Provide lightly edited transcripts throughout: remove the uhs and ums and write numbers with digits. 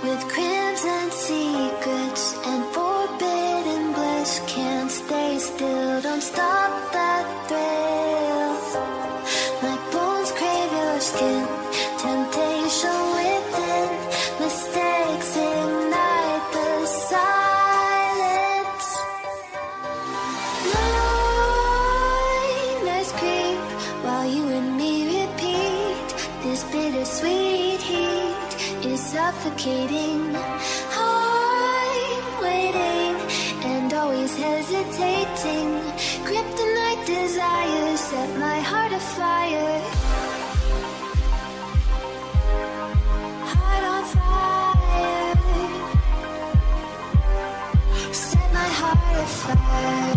with crimes and secrets and forbidden bliss. Can't stay still, don't stop that thrill. My bones crave your skin, temptation within, mistakes ignite the silence. Nightmares creep while you and me repeat. This bittersweet heat is suffocating. I'm waiting and always hesitating. Kryptonite desires set my heart afire. Heart on fire. Set my heart afire.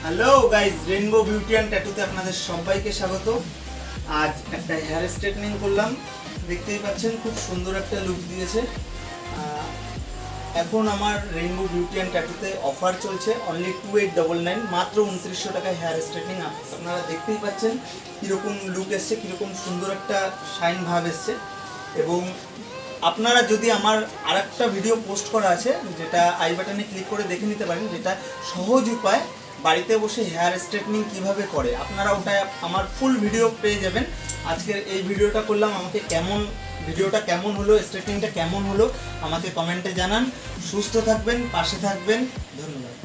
Hello guys, rainbow beauty and ট্যাটুতে আপনাদের সবাইকে স্বাগত। আজ একটা hair straightening করলাম, দেখতেই পাচ্ছেন খুব সুন্দর একটা লুক দিয়েছে। এখন আমার রেইনবো বিউটি অ্যান্ড ট্যাটুতে অফার চলছে, অনলি 2899, মাত্র 2900 টাকায় হেয়ার স্ট্রেটনিং। আপনারা দেখতেই পাচ্ছেন কীরকম লুক এসছে, কীরকম সুন্দর একটা শাইন ভাব এসছে। এবং আপনারা যদি আমার আরেকটা ভিডিও পোস্ট করা আছে, যেটা আই বাটনে ক্লিক করে দেখে নিতে পারেন, যেটা সহজ উপায় বাড়িতে বসে হেয়ার স্ট্রেটনিং কিভাবে করে, আপনারা ওটা আমার ফুল ভিডিও পেয়ে যাবেন। আজকের এই ভিডিওটা করলাম, আমাকে ভিডিওটা কেমন হলো, স্ট্রেটনিংটা কেমন হলো আমাকে কমেন্টে জানান। সুস্থ থাকবেন, পাশে থাকবেন, ধন্যবাদ।